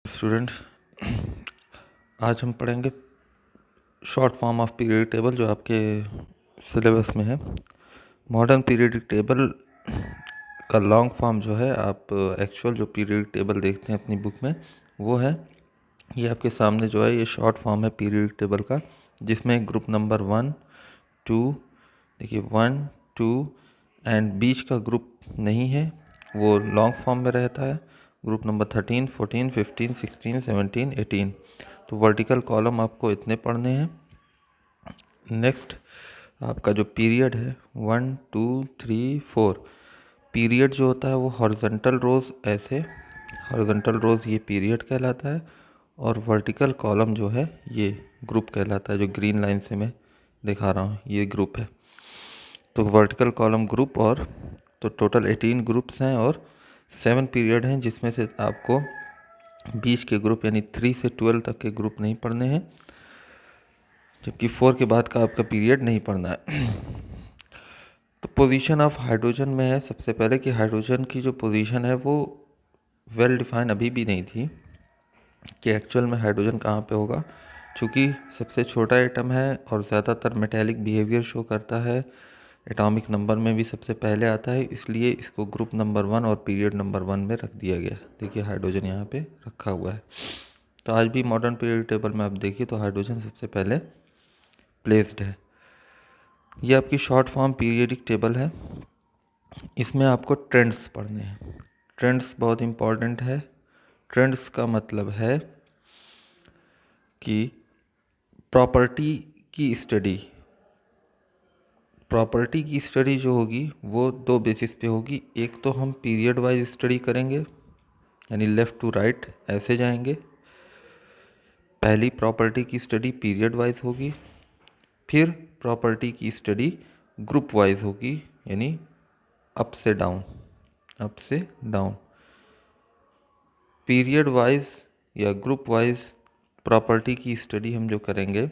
Student, आज हम पढ़ेंगे short form of periodic table जो आपके सिलेबस में है। मॉडर्न पीरियोडिक टेबल का लॉन्ग फॉर्म जो है, आप एक्चुअल जो पीरियोडिक टेबल देखते हैं अपनी बुक में वो है, ये आपके सामने जो है ये शॉर्ट फॉर्म है पीरियोडिक टेबल का, जिसमें ग्रुप नंबर 1, 2, देखिए 1, 2 एंड बीच का ग्रुप नहीं है, वो लॉन्ग फॉर्म में रहता है। Group number 13, 14, 15, 16, 17, 18। तो वर्टिकल कॉलम आपको इतने पढ़ने हैं। नेक्स्ट आपका जो पीरियड है 1, 2, 3, 4, पीरियड जो होता है वो हॉरिजॉन्टल रोज, ऐसे हॉरिजॉन्टल रोज ये पीरियड कहलाता है, और वर्टिकल कॉलम जो है ये ग्रुप कहलाता है। जो ग्रीन लाइन से मैं दिखा रहा हूँ ये ग्रुप है। तो वर्टिकल कॉलम ग्रुप, और तो टोटल 18 ग्रुप्स हैं और 7 पीरियड हैं, जिसमें से आपको बीच के ग्रुप यानी 3 से 12 तक के ग्रुप नहीं पढ़ने हैं, जबकि 4 के बाद का आपका पीरियड नहीं पढ़ना है। तो पोजीशन ऑफ हाइड्रोजन में है सबसे पहले कि हाइड्रोजन की जो पोजीशन है वो वेल डिफाइन अभी भी नहीं थी कि एक्चुअल में हाइड्रोजन कहाँ पे होगा। चूँकि सबसे छोटा एटम है और ज़्यादातर मेटेलिक बिहेवियर शो करता है, एटॉमिक नंबर में भी सबसे पहले आता है, इसलिए इसको ग्रुप नंबर 1 और पीरियड नंबर 1 में रख दिया गया। देखिए हाइड्रोजन यहाँ पे रखा हुआ है। तो आज भी मॉडर्न पीरियड टेबल में आप देखिए तो हाइड्रोजन सबसे पहले प्लेस्ड है। ये आपकी शॉर्ट फॉर्म पीरियडिक टेबल है। इसमें आपको ट्रेंड्स पढ़ने हैं। ट्रेंड्स बहुत इम्पॉर्टेंट है। ट्रेंड्स का मतलब है कि प्रॉपर्टी की स्टडी, प्रॉपर्टी की स्टडी जो होगी वो दो बेसिस पे होगी। एक तो हम पीरियड वाइज स्टडी करेंगे, यानी लेफ़्ट टू राइट ऐसे जाएंगे। पहली प्रॉपर्टी की स्टडी पीरियड वाइज होगी, फिर प्रॉपर्टी की स्टडी ग्रुप वाइज होगी, यानी अप से डाउन, अप से डाउन। पीरियड वाइज या ग्रुप वाइज प्रॉपर्टी की स्टडी हम जो करेंगे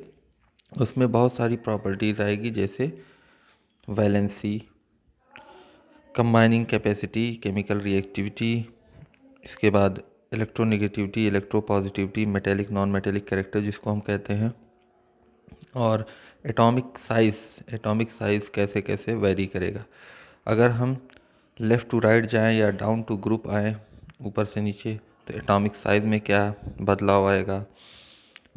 उसमें बहुत सारी प्रॉपर्टीज़ आएगी, जैसे valency, combining capacity, chemical reactivity, इसके बाद electronegativity, electropositivity, metallic non metallic character जिसको हम कहते हैं, और एटॉमिक साइज़ कैसे कैसे वेरी करेगा। अगर हम लेफ़्ट टू राइट जाएं या डाउन टू ग्रुप आएँ, ऊपर से नीचे, तो एटॉमिक साइज़ में क्या बदलाव आएगा,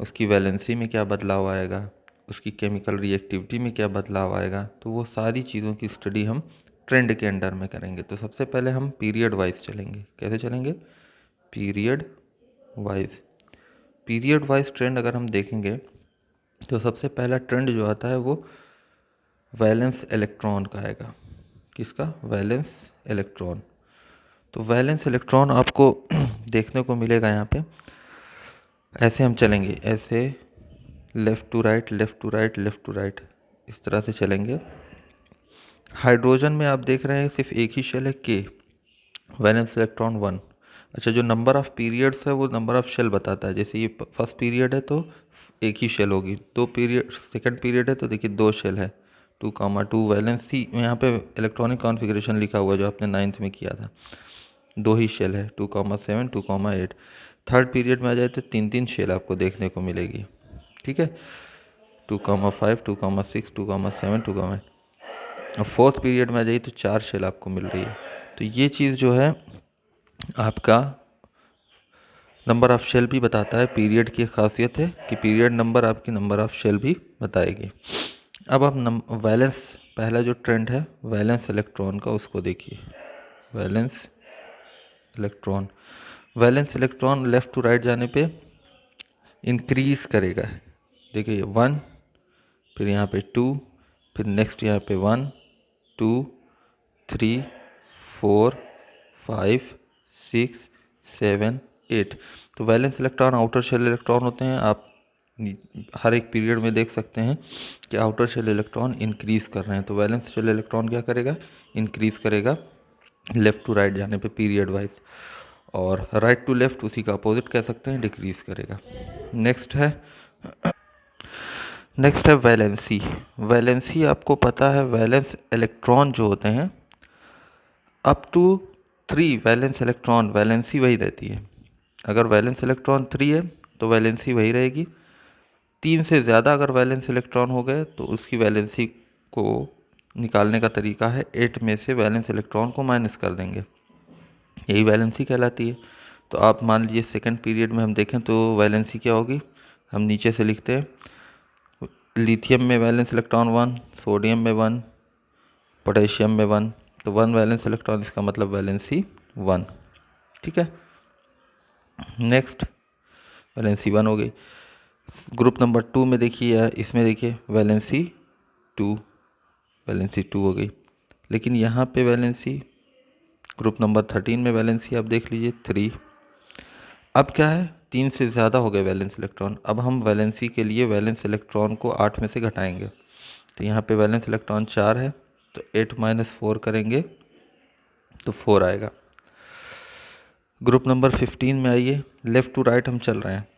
उसकी वैलेंसी में क्या बदलाव आएगा, उसकी केमिकल रिएक्टिविटी में क्या बदलाव आएगा, तो वो सारी चीज़ों की स्टडी हम ट्रेंड के अंडर में करेंगे। तो सबसे पहले हम पीरियड वाइज चलेंगे। कैसे चलेंगे? Period wise. Period wise trend अगर हम देखेंगे तो सबसे पहला ट्रेंड जो आता है वो वैलेंस इलेक्ट्रॉन का आएगा। किसका? Valence electron. तो वैलेंस इलेक्ट्रॉन आपको देखने को मिलेगा यहाँ पे। ऐसे हम चलेंगे, ऐसे left to right, left to right, left to right, इस तरह से चलेंगे। हाइड्रोजन में आप देख रहे हैं सिर्फ एक ही शेल है, के, वैलेंस इलेक्ट्रॉन 1। अच्छा, जो नंबर ऑफ़ पीरियड्स है वो नंबर ऑफ़ शेल बताता है। जैसे ये फर्स्ट पीरियड है तो एक ही शेल होगी, दो पीरियड, सेकंड पीरियड है तो देखिए 2 शेल है, 2, वैलेंसी यहाँ पे इलेक्ट्रॉनिक कॉन्फ़िगरेशन लिखा हुआ है जो आपने 9th में किया था, 2 ही शेल है, 2,7, 2,8। थर्ड पीरियड में आ जाए तो 3 शेल आपको देखने को मिलेगी। ठीक है, 2,5, 2,6, 2,7, 2,8। और फोर्थ पीरियड में आ जाइए तो 4 शेल आपको मिल रही है। तो ये चीज़ जो है आपका नंबर ऑफ़ शेल भी बताता है। पीरियड की खासियत है कि पीरियड नंबर आपकी नंबर ऑफ़ शेल भी बताएगी। अब आप वैलेंस, पहला जो ट्रेंड है वैलेंस इलेक्ट्रॉन का, उसको देखिए। Valence electron, valence electron left to right जाने पे इंक्रीज़ करेगा। देखिए 1, फिर यहाँ पे 2, फिर नेक्स्ट यहाँ पे 1, 2, 3, 4, 5, 6, 7, 8। तो valence electron outer shell electron होते हैं। आप हर एक पीरियड में देख सकते हैं कि आउटर शेल इलेक्ट्रॉन इंक्रीज़ कर रहे हैं। तो वैलेंस शेल इलेक्ट्रॉन क्या करेगा? इंक्रीज़ करेगा लेफ़्ट टू राइट जाने पे पीरियड वाइज, और राइट टू लेफ़्ट उसी का अपोजिट कह सकते हैं, डिक्रीज़ करेगा। नेक्स्ट है वैलेंसी। वैलेंसी आपको पता है, वैलेंस इलेक्ट्रॉन जो होते हैं up to 3 valence electron, valency वही रहती है। अगर वैलेंस इलेक्ट्रॉन 3 है तो वैलेंसी वही रहेगी। 3 से ज़्यादा अगर वैलेंस इलेक्ट्रॉन हो गए तो उसकी वैलेंसी को निकालने का तरीका है 8 में से वैलेंस इलेक्ट्रॉन को माइनस कर देंगे, यही वैलेंसी कहलाती है। तो आप मान लीजिए सेकंड पीरियड में हम देखें तो वैलेंसी क्या होगी, हम नीचे से लिखते हैं। लिथियम में वैलेंस इलेक्ट्रॉन 1, सोडियम में 1, पोटेशियम में 1, तो 1 वैलेंस इलेक्ट्रॉन, इसका मतलब वैलेंसी 1। ठीक है, नेक्स्ट वैलेंसी 1 हो गई। ग्रुप नंबर 2 में देखिए, इसमें देखिए वैलेंसी 2, वैलेंसी 2 हो गई। लेकिन यहाँ पे वैलेंसी ग्रुप नंबर 13 में वैलेंसी आप देख लीजिए 3। अब क्या है, 3 से ज़्यादा हो गए वैलेंस इलेक्ट्रॉन। अब हम वैलेंसी के लिए वैलेंस इलेक्ट्रॉन को 8 में से घटाएंगे। तो यहाँ पे वैलेंस इलेक्ट्रॉन 4 है, तो 8 - 4 करेंगे तो 4 आएगा। ग्रुप नंबर 15 में आइए, लेफ़्ट टू राइट हम चल रहे हैं।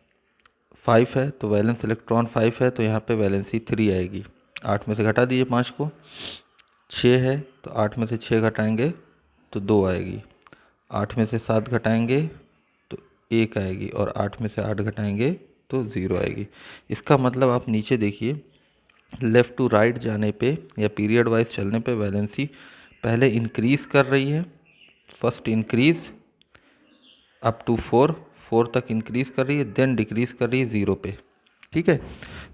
5 है तो वैलेंस इलेक्ट्रॉन 5 है, तो यहाँ पे वैलेंसी 3 आएगी। 8 में से घटा दीजिए 5 को। 6 है तो 8 में से 6 घटाएंगे तो 2 आएगी। 8 में से 7 घटाएंगे तो 1 आएगी, और 8 में से 8 घटाएंगे तो 0 आएगी। इसका मतलब आप नीचे देखिए, लेफ़्ट टू राइट जाने पे या पीरियड वाइज चलने पे वैलेंसी पहले इंक्रीज़ कर रही है, फर्स्ट इंक्रीज़ अप टू 4 तक इंक्रीज़ कर रही है, देन डिक्रीज़ कर रही है 0 पे। ठीक है,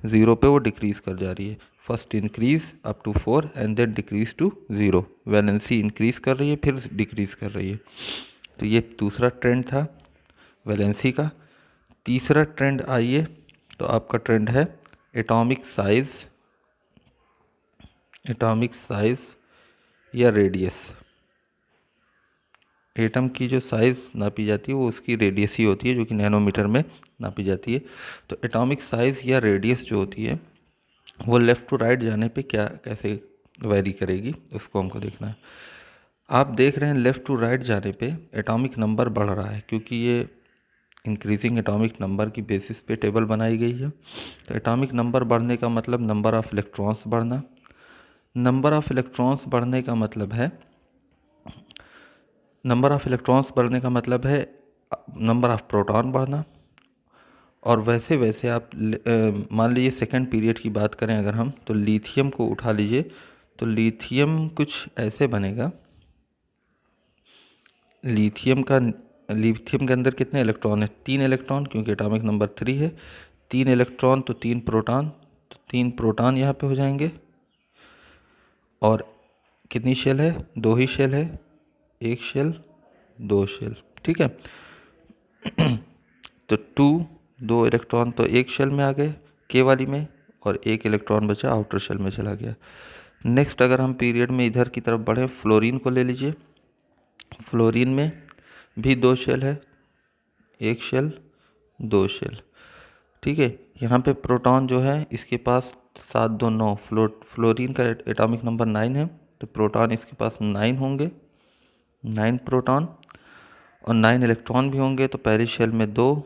0 पे वो डिक्रीज़ कर जा रही है। First increase up to 4 and then decrease to 0। Valency increase कर रही है फिर डिक्रीज़ कर रही है। तो ये दूसरा ट्रेंड था वैलेंसी का। तीसरा ट्रेंड आइए, तो आपका ट्रेंड है एटॉमिक साइज़ या रेडियस। एटम की जो साइज़ नापी जाती है वो उसकी रेडियस ही होती है, जो कि नैनोमीटर में नापी जाती है। तो एटॉमिक साइज़ या रेडियस जो होती है वो लेफ़्ट टू राइट जाने पे क्या कैसे वेरी करेगी, उसको हमको देखना है। आप देख रहे हैं लेफ़्ट टू राइट जाने पे एटॉमिक नंबर बढ़ रहा है, क्योंकि ये इंक्रीजिंग एटॉमिक नंबर की बेसिस पे टेबल बनाई गई है। तो एटॉमिक नंबर बढ़ने का मतलब नंबर ऑफ़ इलेक्ट्रॉन्स बढ़ना। नंबर ऑफ़ इलेक्ट्रॉन्स बढ़ने का मतलब है नंबर ऑफ़ प्रोटॉन बढ़ना। और वैसे वैसे आप मान लीजिए सेकंड पीरियड की बात करें अगर हम, तो लिथियम को उठा लीजिए, तो लिथियम कुछ ऐसे बनेगा। लिथियम के अंदर कितने इलेक्ट्रॉन है, 3 इलेक्ट्रॉन, क्योंकि एटॉमिक नंबर 3 है। 3 इलेक्ट्रॉन तो 3 प्रोटॉन, तो 3 प्रोटॉन यहाँ पे हो जाएंगे। और कितनी शेल है, 2 ही शेल है, 1 शेल 2 शेल। ठीक है, तो 2 इलेक्ट्रॉन तो एक शेल में आ गए के वाली में, और 1 इलेक्ट्रॉन बचा आउटर शेल में चला गया। नेक्स्ट अगर हम पीरियड में इधर की तरफ बढ़ें, फ्लोरीन को ले लीजिए। फ्लोरीन में भी 2 शेल है, 1 शेल 2 शेल। ठीक है, यहाँ पे प्रोटॉन जो है इसके पास 7 2 9, फ्लोरीन का एटॉमिक नंबर 9 है, तो प्रोटॉन इसके पास 9 होंगे, 9 प्रोटॉन। और 9 इलेक्ट्रॉन भी होंगे, तो पहली शेल में 2,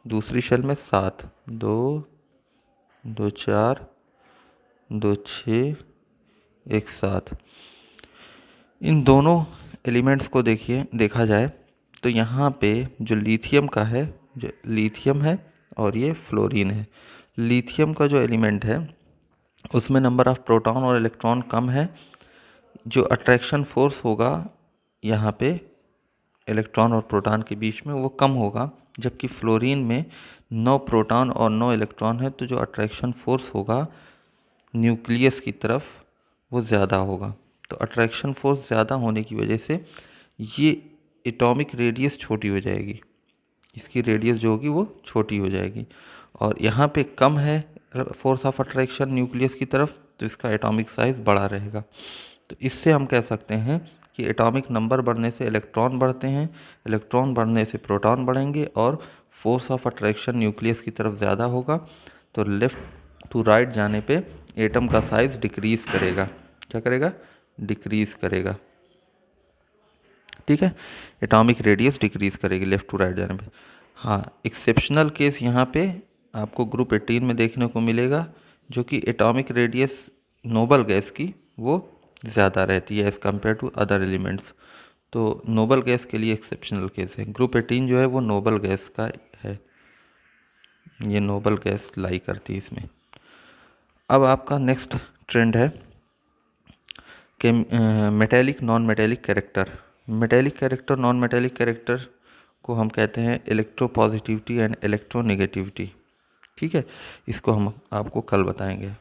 दूसरी शेल में 7, 2 2 4 2 6 1 7। इन दोनों एलिमेंट्स को देखा जाए तो यहाँ पे जो लिथियम है और ये फ्लोरीन है। लिथियम का जो एलिमेंट है उसमें नंबर ऑफ़ प्रोटॉन और इलेक्ट्रॉन कम है, जो अट्रैक्शन फोर्स होगा यहाँ पे इलेक्ट्रॉन और प्रोटॉन के बीच में वो कम होगा। जबकि फ्लोरीन में 9 प्रोटॉन और 9 इलेक्ट्रॉन है, तो जो अट्रैक्शन फोर्स होगा न्यूक्लियस की तरफ वो ज़्यादा होगा। तो अट्रैक्शन फोर्स ज़्यादा होने की वजह से ये एटॉमिक रेडियस छोटी हो जाएगी, इसकी रेडियस जो होगी वो छोटी हो जाएगी। और यहाँ पे कम है फोर्स ऑफ अट्रैक्शन न्यूक्लियस की तरफ, तो इसका एटॉमिक साइज़ बड़ा रहेगा। तो इससे हम कह सकते हैं कि एटॉमिक नंबर बढ़ने से इलेक्ट्रॉन बढ़ते हैं, इलेक्ट्रॉन बढ़ने से प्रोटॉन बढ़ेंगे, और फोर्स ऑफ अट्रैक्शन न्यूक्लियस की तरफ ज़्यादा होगा। तो लेफ़्ट टू राइट जाने पे एटम का साइज़ डिक्रीज़ करेगा। क्या करेगा, डिक्रीज़ करेगा। ठीक है, एटॉमिक रेडियस डिक्रीज़ करेगी लेफ़्ट टू राइट जाने पे। हाँ, एक्सेप्शनल केस यहाँ पे आपको ग्रुप 18 में देखने को मिलेगा, जो कि एटॉमिक रेडियस नोबल गैस की वो ज़्यादा रहती है as compared to other elements. तो नोबल गैस के लिए एक्सेप्शनल केस है। ग्रुप 18 जो है वो नोबल गैस का है, ये नोबल गैस लाई करती है इसमें। अब आपका नेक्स्ट ट्रेंड है कि metallic non metallic character. Metallic character non metallic character को हम कहते हैं इलेक्ट्रोपॉजिटिविटी एंड इलेक्ट्रोनेगेटिविटी। ठीक है, इसको हम आपको कल बताएंगे।